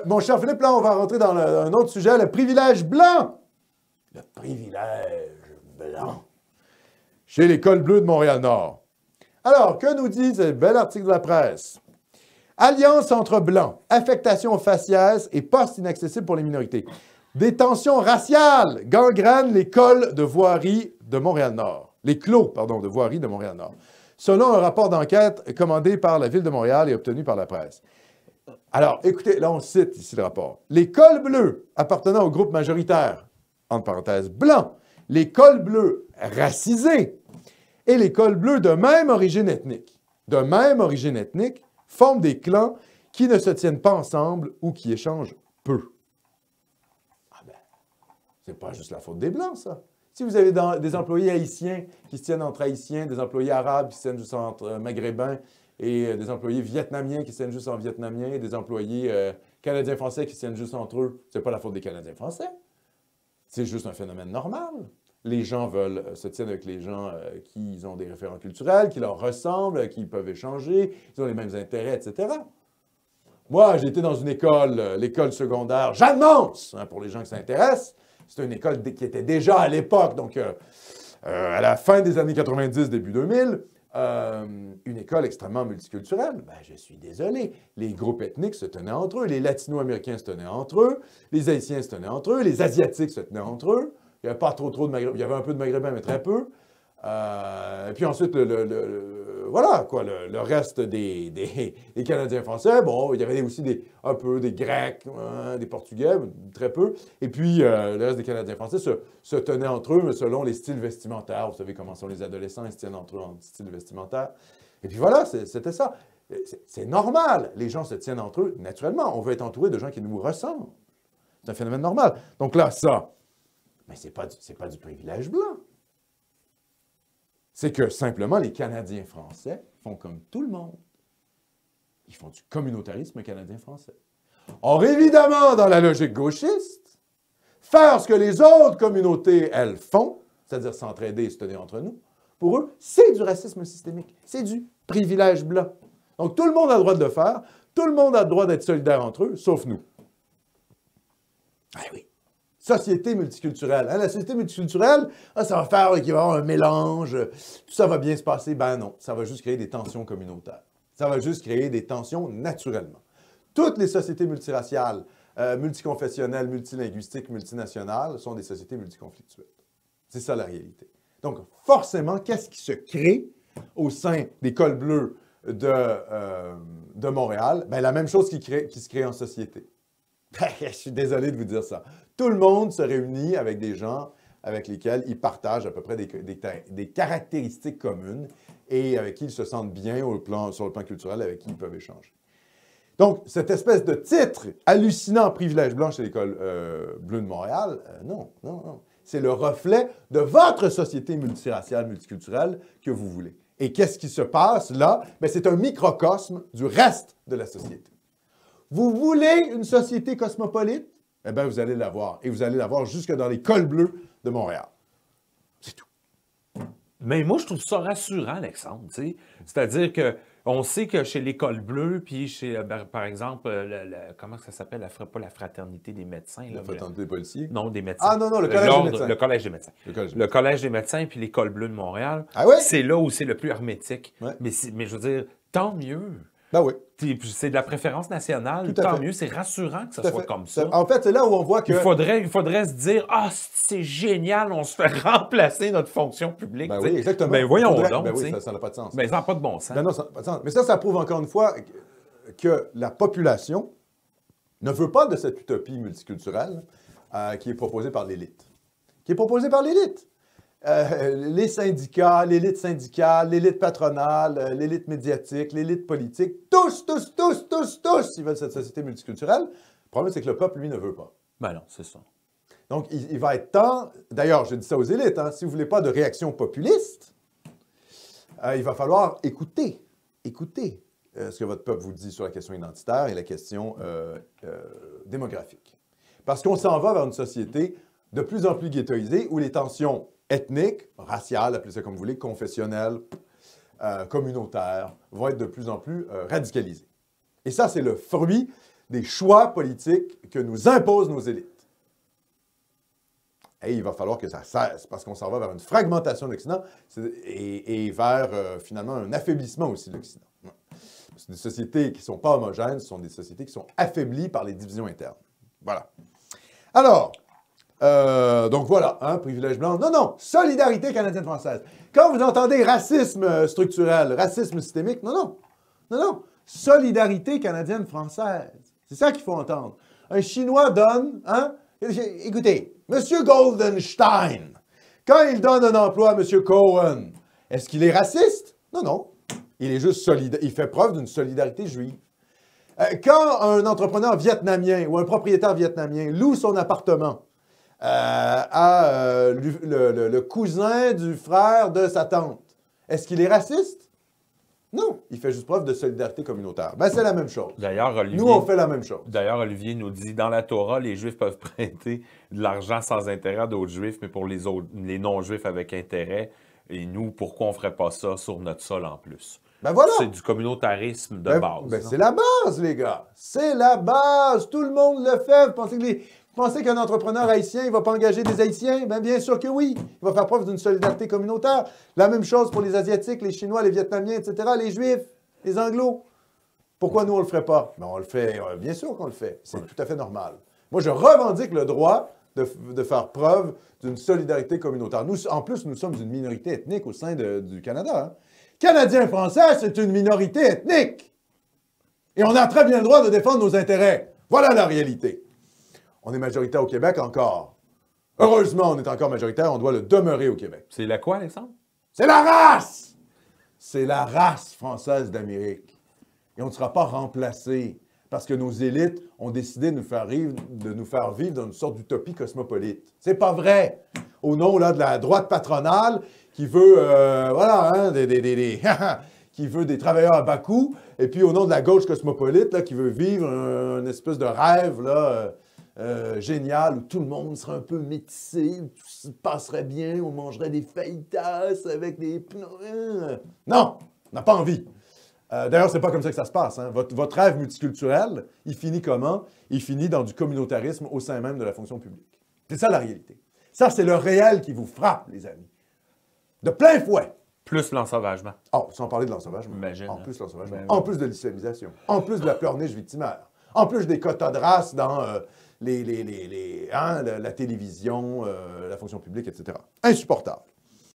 Mon cher Philippe, là, on va rentrer dans un autre sujet, le privilège blanc. Le privilège blanc. Chez l'École bleue de Montréal-Nord. Alors, que nous dit ce bel article de la presse? Alliance entre blancs, affectation faciès et postes inaccessibles pour les minorités. Des tensions raciales gangrènent l'école de voirie de Montréal-Nord. Les clos, pardon, de voirie de Montréal-Nord. Selon un rapport d'enquête commandé par la Ville de Montréal et obtenu par la presse. Alors, écoutez, là, on cite ici le rapport. L'école bleue appartenant au groupe majoritaire, entre parenthèses, blanc, l'école bleue racisée et l'école bleue de même origine ethnique, forment des clans qui ne se tiennent pas ensemble ou qui échangent peu. Ah ben, c'est pas juste la faute des Blancs, ça. Si vous avez des employés haïtiens qui se tiennent entre haïtiens, des employés arabes qui se tiennent juste entre maghrébins, et des employés vietnamiens qui se tiennent juste en vietnamien, et des employés canadiens-français qui se tiennent juste entre eux, c'est pas la faute des Canadiens-français. C'est juste un phénomène normal. Les gens veulent se tenir avec les gens qui ont des référents culturels, qui leur ressemblent, qui peuvent échanger, ils ont les mêmes intérêts, etc. Moi, j'ai été dans une école, l'école secondaire, j'annonce, hein, pour les gens qui s'intéressent, c'est une école qui était déjà à l'époque, donc à la fin des années 90, début 2000, une école extrêmement multiculturelle. Ben, je suis désolé. Les groupes ethniques se tenaient entre eux. Les Latino-Américains se tenaient entre eux. Les Haïtiens se tenaient entre eux. Les Asiatiques se tenaient entre eux. Il n'y avait pas trop de Maghrébins. Il y avait un peu de Maghrébins, mais très peu. Et puis ensuite, voilà, quoi, le reste des Canadiens français. Bon, il y avait aussi un peu des Grecs, des Portugais, très peu. Et puis, le reste des Canadiens français se tenaient entre eux, mais selon les styles vestimentaires. Vous savez comment sont les adolescents, ils se tiennent entre eux en style vestimentaire. Et puis voilà, c'était ça. C'est normal. Les gens se tiennent entre eux naturellement. On veut être entouré de gens qui nous ressemblent. C'est un phénomène normal. Donc là, ça, mais c'est pas du privilège blanc. C'est que simplement les Canadiens français font comme tout le monde. Ils font du communautarisme canadien-français. Or, évidemment, dans la logique gauchiste, faire ce que les autres communautés, elles, font, c'est-à-dire s'entraider et se tenir entre nous, pour eux, c'est du racisme systémique. C'est du privilège blanc. Donc, tout le monde a le droit de le faire. Tout le monde a le droit d'être solidaire entre eux, sauf nous. Ah oui. Société multiculturelle. Hein? La société multiculturelle, ça va faire qu'il va y avoir un mélange, tout ça va bien se passer. Ben non, ça va juste créer des tensions communautaires. Ça va juste créer des tensions naturellement. Toutes les sociétés multiraciales, multiconfessionnelles, multilinguistiques, multinationales sont des sociétés multiconflictuelles. C'est ça la réalité. Donc, forcément, qu'est-ce qui se crée au sein des cols bleus de Montréal? Ben, la même chose qui se crée en société. Je suis désolé de vous dire ça. Tout le monde se réunit avec des gens avec lesquels ils partagent à peu près des caractéristiques communes et avec qui ils se sentent bien sur le plan culturel, avec qui ils peuvent échanger. Donc, cette espèce de titre hallucinant privilège blanc chez l'École bleue de Montréal, non. C'est le reflet de votre société multiraciale, multiculturelle que vous voulez. Et qu'est-ce qui se passe là? Bien, c'est un microcosme du reste de la société. Vous voulez une société cosmopolite? Eh bien, vous allez l'avoir. Et vous allez l'avoir jusque dans les cols bleus de Montréal. C'est tout. Mais moi, je trouve ça rassurant, Alexandre. C'est-à-dire qu'on sait que chez l'École bleue, puis chez, par exemple, comment ça s'appelle? Pas la fraternité des médecins. La fraternité des policiers? Non, des médecins. Ah non, le collège des médecins. Le collège des médecins. Le collège des médecins, puis l'École bleue de Montréal. Ah oui? C'est là où c'est le plus hermétique. Ouais. Mais je veux dire, tant mieux. Ben oui. C'est de la préférence nationale, tant mieux, c'est rassurant que ça soit comme ça. En fait, c'est là où on voit que... Il faudrait se dire « Ah, c'est génial, on se fait remplacer notre fonction publique. » Ben oui, exactement. Ben voyons donc. Ben oui, ça n'a pas de sens. Ben ça n'a pas de bon sens. Ben non, ça n'a pas de sens. Mais ça prouve encore une fois que la population ne veut pas de cette utopie multiculturelle qui est proposée par l'élite. Les syndicats, l'élite syndicale, l'élite patronale, l'élite médiatique, l'élite politique, tous, ils veulent cette société multiculturelle. Le problème, c'est que le peuple, lui, ne veut pas. Ben non, c'est ça. Donc, il va être temps, d'ailleurs, je dis ça aux élites, hein, si vous ne voulez pas de réaction populiste, il va falloir écouter ce que votre peuple vous dit sur la question identitaire et la question démographique. Parce qu'on s'en va vers une société de plus en plus ghettoisée où les tensions ethniques, raciales, appelez ça comme vous voulez, confessionnelles, communautaires, vont être de plus en plus radicalisées. Et ça, c'est le fruit des choix politiques que nous imposent nos élites. Et il va falloir que ça cesse, parce qu'on s'en va vers une fragmentation de l'Occident et vers, finalement, un affaiblissement aussi de l'Occident. C'est des sociétés qui ne sont pas homogènes, ce sont des sociétés qui sont affaiblies par les divisions internes. Voilà. Alors, donc voilà, hein, privilège blanc. Non, non, solidarité canadienne-française. Quand vous entendez racisme structurel, racisme systémique, non, non, non, non, solidarité canadienne-française. C'est ça qu'il faut entendre. Un Chinois donne, hein, écoutez, M. Goldenstein, quand il donne un emploi à M. Cohen, est-ce qu'il est raciste? Non, non. Il est juste solidaire. Il fait preuve d'une solidarité juive. Quand un entrepreneur vietnamien ou un propriétaire vietnamien loue son appartement à le cousin du frère de sa tante, est-ce qu'il est raciste? Non, il fait juste preuve de solidarité communautaire. Ben, c'est la même chose. D'ailleurs, Olivier, nous, on fait la même chose. D'ailleurs, Olivier nous dit, dans la Torah, les Juifs peuvent prêter de l'argent sans intérêt à d'autres Juifs, mais pour les non-Juifs avec intérêt. Et nous, pourquoi on ne ferait pas ça sur notre sol en plus? Ben voilà. C'est du communautarisme de base. Ben c'est la base, les gars. C'est la base. Tout le monde le fait. Vous pensez qu'un entrepreneur haïtien, il ne va pas engager des Haïtiens? Ben bien sûr que oui. Il va faire preuve d'une solidarité communautaire. La même chose pour les Asiatiques, les Chinois, les Vietnamiens, etc., les Juifs, les Anglos. Pourquoi nous, on ne le ferait pas? Ben, on le fait. Bien sûr qu'on le fait. C'est tout à fait normal. Moi, je revendique le droit de faire preuve d'une solidarité communautaire. Nous, en plus, nous sommes une minorité ethnique au sein du Canada. Hein? Canadiens-Français, c'est une minorité ethnique. Et on a très bien le droit de défendre nos intérêts. Voilà la réalité. On est majoritaire au Québec encore. Heureusement, on est encore majoritaire, on doit le demeurer au Québec. C'est la quoi, Alexandre? C'est la race! C'est la race française d'Amérique. Et on ne sera pas remplacé parce que nos élites ont décidé de nous faire vivre dans une sorte d'utopie cosmopolite. C'est pas vrai! Au nom là, de la droite patronale qui veut, voilà, hein, qui veut des travailleurs à bas coût, et puis au nom de la gauche cosmopolite là, qui veut vivre une espèce de rêve là, génial où tout le monde serait un peu métissé, tout se passerait bien, on mangerait des fajitas avec des... Non! On n'a pas envie. D'ailleurs, c'est pas comme ça que ça se passe. Hein. Votre rêve multiculturel, il finit comment? Il finit dans du communautarisme au sein même de la fonction publique. C'est ça la réalité. Ça, c'est le réel qui vous frappe, les amis. De plein fouet. Plus l'ensauvagement. Oh, sans parler de l'ensauvagement. Imagine. En plus, l'ensauvagement. Ben, en plus de l'islamisation. En plus de la pleurniche victimaire. En plus des quotas de race dans la télévision, la fonction publique, etc. Insupportable.